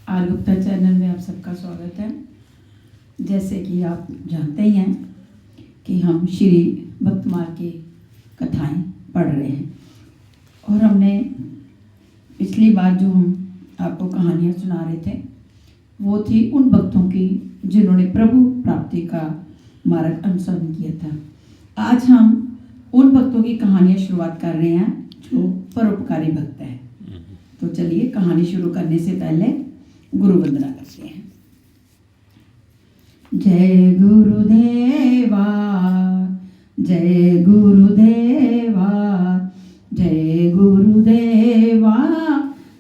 Are Gupta channel में आप सबका स्वागत है। जैसे कि आप जानते ही हैं कि हम श्री भक्तमाल की कथाएं पढ़ रहे हैं और हमने पिछली बार जो हम आपको कहानियां सुना रहे थे वो थी उन भक्तों की जिन्होंने प्रभु प्राप्ति का मार्ग अनुसरण किया था। आज हम उन भक्तों की कहानियां शुरुआत कर रहे हैं जो परोपकारी भक्त हैं। तो चलिए कहानी शुरू करने से पहले गुरु वंदना करते हैं। जय गुरुदेवा, जय गुरुदेवा, जय गुरुदेवा,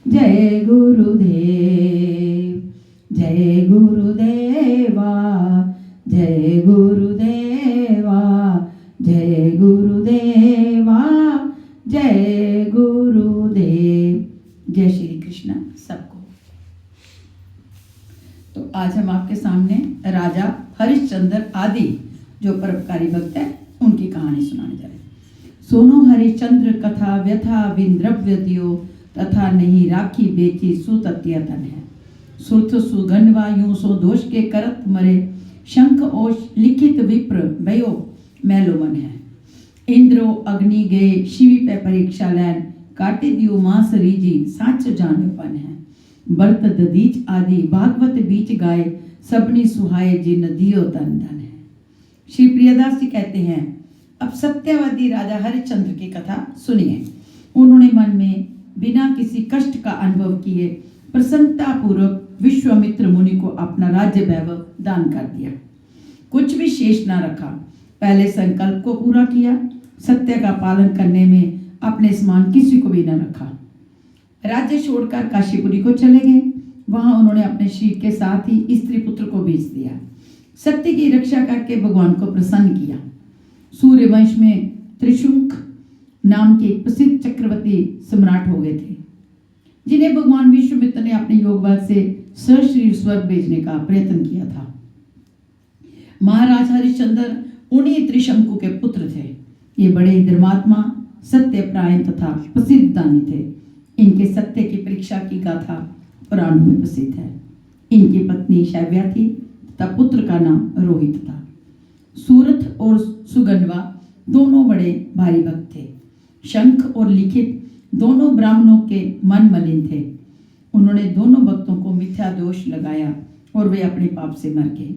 जय गुरुदेव, जय गुरुदेवा, जय गुरुदेवा, जय गुरुदेवा, जय गुरुदेव। जय श्री कृष्ण सबको। तो आज हम आपके सामने राजा हरिश्चंद्र आदि जो परोपकारी भक्त हैं उनकी कहानी सुनाने जा रहे हैं। सुनो हरिश्चंद्र कथा व्यथा बिन द्रव्य दियो, तथा नहीं राखी बेची सुतत्य धन है। सुर्थ सुगंधवा यूं सो दोष के करत मरे, शंख ओष लिखित विप्र भयो मैलो मन है। इंद्रो अग्नि गए शिवी पे परीक्षा लैन, काटे दियो मांस रीजी साच जानेपन है। बर्त ददीच आदि भागवत बीच गाए, सबनी सुहाए जिन दियो तन धन है। श्री प्रियदास जी कहते हैं, अब सत्यवादी राजा हरिश्चंद्र की कथा सुनिए। उन्होंने मन में बिना किसी कष्ट का अनुभव किए प्रसन्नता पूर्वक विश्वामित्र मुनि को अपना राज्य वैभव दान कर दिया। कुछ भी शेष न रखा। पहले संकल्प को पूरा किया, सत्य का पालन करने में अपने समान किसी को भी न रखा। राज्य छोड़कर काशीपुरी को चले गए। वहां उन्होंने अपने शरीर के साथ ही स्त्री पुत्र को बेच दिया। सत्य की रक्षा करके भगवान को प्रसन्न किया। सूर्यवंश में त्रिशंक नाम के प्रसिद्ध चक्रवर्ती सम्राट हो गए थे, जिन्हें भगवान विश्वामित्र ने अपने योग बल से सशरीर स्वर्ग भेजने का प्रयत्न किया था। महाराज हरिश्चंद्र उन्हीं त्रिशंकु के पुत्र थे। ये बड़े धर्मात्मा, सत्यपरायण तथा प्रसिद्ध दानी थे। इनके सत्य की परीक्षा की गाथा पुराणों में प्रसिद्ध है। इनकी पत्नी शैव्या थी तथा पुत्र का नाम रोहित था। सूरथ और सुगंधवा दोनों बड़े भारी भक्त थे। शंख और लिखित दोनों ब्राह्मणों के मन मलिन थे। उन्होंने दोनों भक्तों को मिथ्या दोष लगाया और वे अपने पाप से मर गए।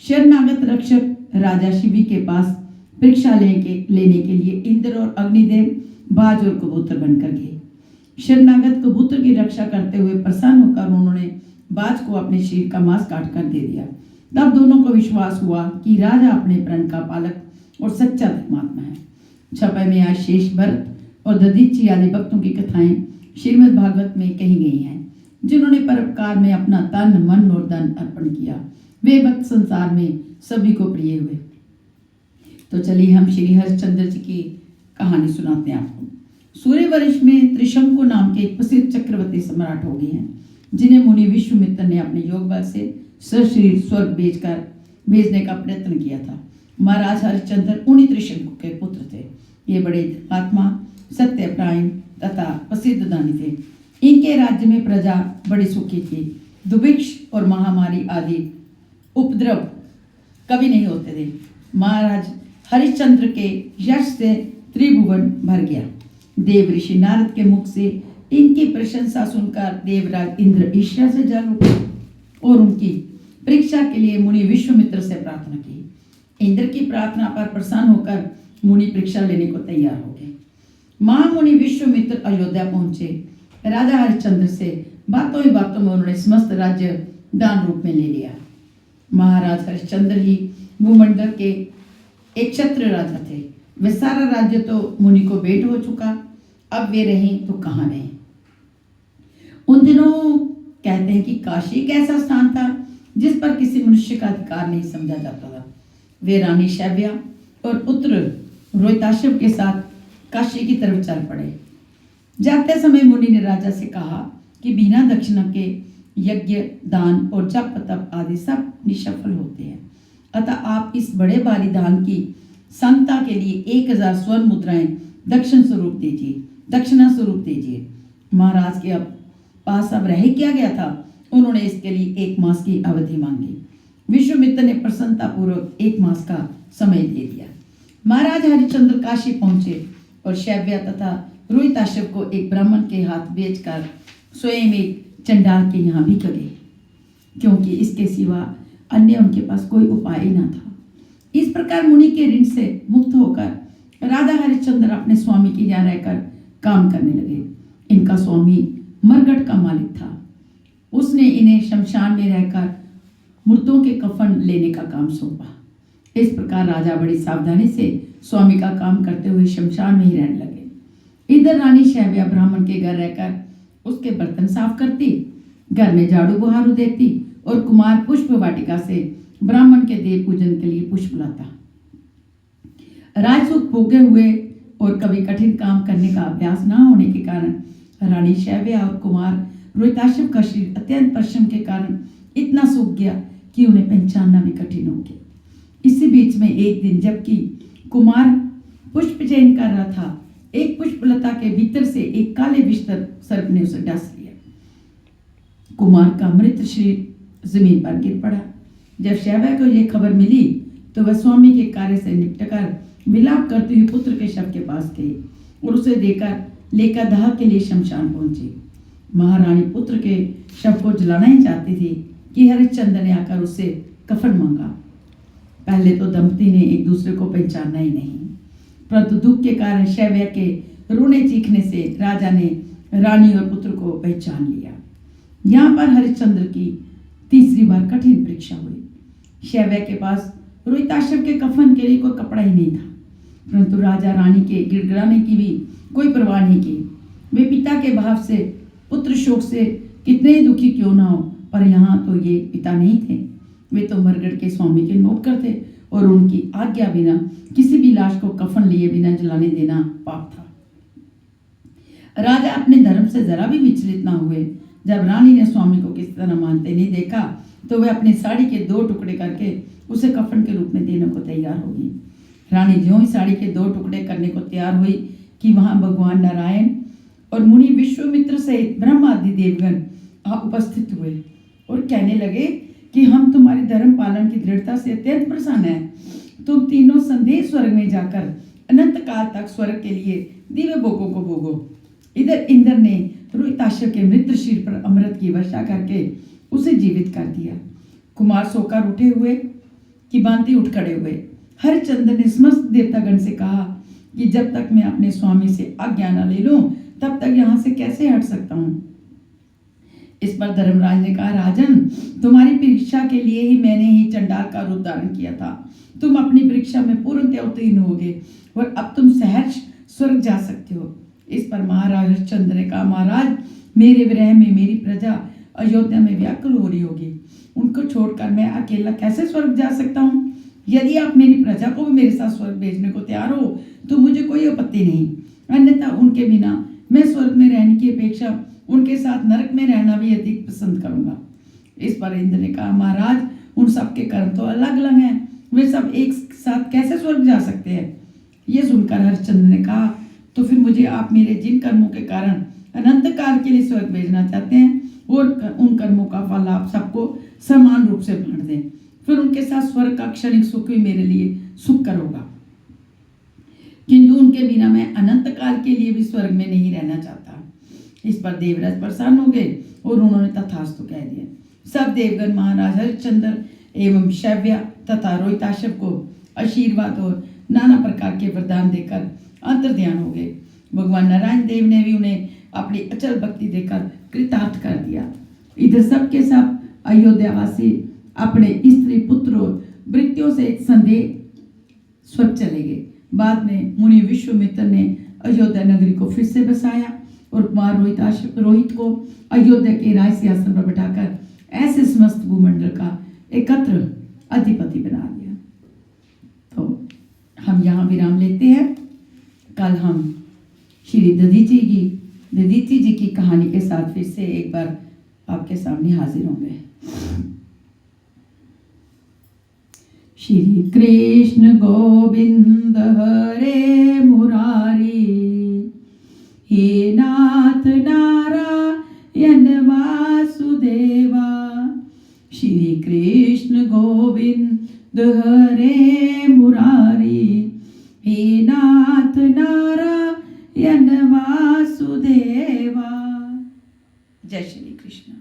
शरणागत रक्षक राजा शिवी के पास परीक्षा लेने के लिए इंद्र और अग्निदेव बाज और कबूतर बनकर गए। शरणागत कबूतर की रक्षा करते हुए प्रसन्न होकर उन्होंने बाज को अपने शरीर का मांस काट कर दे दिया। तब दोनों को विश्वास हुआ कि राजा अपने प्रण का पालक और सच्चा धर्मात्मा है। छपे में आज शेष भरत और दधीची आदि भक्तों की कथाएं श्रीमद् भागवत में कही गई हैं, जिन्होंने परोपकार में अपना तन मन और धन अर्पण किया। वे भक्त संसार में सभी को प्रिय हुए। तो चलिए हम श्री हरिश्चंद्र जी की कहानी सुनाते हैं आपको। सूर्यवंश में त्रिशंकु नाम के एक प्रसिद्ध चक्रवर्ती सम्राट हो गए हैं, जिन्हें मुनि विश्वामित्र ने अपने योग बल से सशरीर स्वर्ग भेजने का प्रयत्न किया था। महाराज हरिश्चंद्र उन्हीं त्रिशंकु के पुत्र थे। ये बड़े धर्मात्मा, सत्यपरायण तथा प्रसिद्ध दानी थे। इनके राज्य में प्रजा बड़ी सुखी थी। दुर्भिक्ष और महामारी आदि उपद्रव कभी नहीं होते थे। महाराज हरिश्चंद्र के यश से त्रिभुवन भर गया। देव ऋषि नारद के मुख से इनकी प्रशंसा सुनकर देवराज इंद्र ईर्ष्या से जल उठे और उनकी परीक्षा के लिए मुनि विश्वामित्र से प्रार्थना की। इंद्र की प्रार्थना पर प्रसन्न होकर मुनि परीक्षा लेने को तैयार हो गए। महामुनि विश्वामित्र अयोध्या पहुंचे। राजा हरिश्चंद्र से बातों ही बातों में उन्होंने समस्त राज्य दान रूप में ले लिया। महाराज हरिश्चंद्र ही भूमंडल के एक क्षत्रिय राजा थे। वे सारा राज्य तो मुनि को भेंट हो चुका, अब वे रहें तो कहाँ रहें। उन दिनों कहते हैं कि काशी एक ऐसा स्थान था जिस पर किसी मनुष्य का अधिकार नहीं समझा जाता था। वे रानी शैव्या और पुत्र रोहिताश्व के साथ काशी की तरफ चल पड़े। जाते समय मुनि ने राजा से कहा कि बिना दक्षिणा के यज्ञ, दान और जप तप आदि सब निष्फल होते हैं। अतः आप इस बड़े भारी दान की संता के लिए 1000 स्वर्ण मुद्राएं दक्षिणा स्वरूप दीजिए। महाराज के पास अब रह क्या गया था। उन्होंने इसके लिए 1 मास की अवधि मांगी। विश्वामित्र ने प्रसन्नतापूर्वक 1 मास का समय दे दिया। महाराज हरिश्चंद्र काशी पहुंचे और शैव्य तथा रोहिताश्व को एक ब्राह्मण के हाथ बेचकर स्वयं एक चंडाल के यहाँ बिक गए, क्योंकि इसके सिवा अन्य उनके पास कोई उपाय ही न था। इस प्रकार मुनि के ऋण से मुक्त होकर राधा हरिश्चंद्र अपने स्वामी के यहाँ रहकर काम करने लगे। इनका स्वामी मरगढ़ का मालिक था। उसने इन्हें शमशान में रहकर मृतों के कफन लेने का काम सौंपा। इस प्रकार राजा बड़ी सावधानी से स्वामी का काम करते हुए शमशान में ही रहने लगे। इधर रानी शैव्या ब्राह्मण के घर रहकर उसके बर्तन साफ करती, घर में झाड़ू बहारू देती और कुमार पुष्प वाटिका से ब्राह्मण के देव पूजन के लिए पुष्प लाता। राजसुख भोगे हुए और कभी कठिन काम करने का अभ्यास न होने के कारण रानी शैव्या और कुमार रोहिताश्व का शरीर अत्यंत परिश्रम के कारण इतना सूख गया कि उन्हें पहचानना भी कठिन हो गया। इसी बीच में एक दिन जबकि कुमार पुष्प चयन कर रहा था, एक पुष्पलता के भीतर से एक काले विस्तर सर्प ने उसे डस लिया। कुमार का मृत शरीर जमीन पर गिर पड़ा। जब शैव्या को यह खबर मिली तो वह स्वामी के कार्य से निपटकर विलाप करते हुए पुत्र के शव के पास गई और उसे लेकर दाह के लिए शमशान पहुंची। महारानी पुत्र के शव को जलाना ही चाहती थी कि हरिश्चंद्र ने आकर उससे कफन मांगा। पहले तो दंपति ने एक दूसरे को पहचाना ही नहीं, परंतु दुख के कारण शैव्या के रोने चीखने से राजा ने रानी और पुत्र को पहचान लिया। यहाँ पर हरिश्चंद्र की तीसरी बार कठिन परीक्षा हुई। शैव्या के पास रोहिताश्व के कफन के लिए कोई कपड़ा ही नहीं था, परंतु राजा रानी के गिड़गिड़ाने की भी कोई परवाह नहीं की। वे पिता के भाव से, पुत्र शोक से कितने ही दुखी क्यों ना हो, पर यहाँ तो ये पिता नहीं थे, वे तो मरगढ़ के स्वामी के नौकर थे और उनकी आज्ञा बिना किसी भी लाश को कफन लिए बिना जलाने देना पाप था। राजा अपने धर्म से जरा भी विचलित ना हुए। जब रानी ने स्वामी को किसी तरह मानते नहीं देखा तो वह अपनी साड़ी के 2 टुकड़े करके उसे कफन के रूप में देने को तैयार हो गई। रानी ज्यों ही साड़ी के 2 टुकड़े करने को तैयार हुई कि वहां भगवान नारायण और मुनि विश्वामित्र सहित ब्रह्मा आदि देवगण उपस्थित हुए और कहने लगे कि हम तुम्हारी धर्म पालन की दृढ़ता से अत्यंत प्रसन्न हैं। तुम तीनों संदेह स्वर्ग में जाकर अनंत काल तक स्वर्ग के लिए दिव्य भोगों को भोगो। इधर इंद्र ने रोहिताश्व के मृत शरीर पर अमृत की वर्षा करके उसे जीवित कर दिया। कुमार सोकर उठे हुए कि भांति उठ खड़े हुए। हरिश्चंद्र ने समस्त देवतागण से कहा कि जब तक मैं अपने स्वामी से आज्ञा न ले लूं तब तक यहाँ से कैसे हट सकता हूँ। इस पर धर्मराज ने कहा, राजन, तुम्हारी परीक्षा के लिए ही मैंने ही चंडाल का रूप धारण किया था। तुम अपनी परीक्षा में पूर्णतः उत्तीर्ण होगे और अब तुम सहर्ष स्वर्ग जा सकते हो। इस पर महाराज हरिश्चंद्र ने कहा, महाराज, मेरे विरह में मेरी प्रजा अयोध्या में व्याकुल हो रही होगी। उनको छोड़कर मैं अकेला कैसे स्वर्ग जा सकता हूँ। यदि आप मेरी प्रजा को भी मेरे साथ स्वर्ग भेजने को तैयार हो तो मुझे कोई आपत्ति नहीं, अन्यथा उनके बिना मैं स्वर्ग में रहने की अपेक्षा उनके साथ नरक में रहना भी अधिक पसंद करूंगा। इस पर इंद्र ने कहा, महाराज, उन सब के कर्म तो अलग अलग हैं, वे सब एक साथ कैसे स्वर्ग जा सकते हैं। ये सुनकर हरिश्चंद्र ने कहा, तो फिर मुझे आप मेरे जिन कर्मों के कारण अनंत काल के लिए स्वर्ग भेजना चाहते हैं और उन कर्मों का फल आप सबको समान रूप से बांट दें, फिर उनके साथ स्वर्ग का क्षणिक सुख भी मेरे लिए सुखकर होगा, किंतु उनके बिना मैं अनंत काल के लिए भी स्वर्ग में नहीं रहना चाहता। इस पर देवराज प्रसन्न हो गए और उन्होंने तथास्तु कह दिया। सब देवगण महाराज हरिश्चंद्र एवं शैव्या तथा रोहिताश्व को आशीर्वाद और नाना प्रकार के वरदान देकर अंतर्ध्यान हो गए। भगवान नारायण देव ने भी उन्हें अपनी अचल भक्ति देकर कृतार्थ कर दिया। इधर सब के सब अयोध्यावासी अपने स्त्री पुत्र और वृत्तियों से संदेह स्वर्ग चले गए। बाद में मुनि विश्वामित्र ने अयोध्या नगरी को फिर से बसाया और कुमार रोहित को अयोध्या के राज सिंहासन पर बैठाकर ऐसे समस्त भूमंडल का एकत्र अधिपति बना दिया। तो हम यहाँ विराम लेते हैं। कल हम श्री दधीची जी की कहानी के साथ फिर से एक बार आपके सामने हाजिर होंगे। श्री कृष्ण गोविंद हरे मुरारी, हे नाथ नारायण वासुदेवा, गोविंद हरे मुरारी, हे नाथ नारायण वासुदेवा। जय श्री कृष्ण।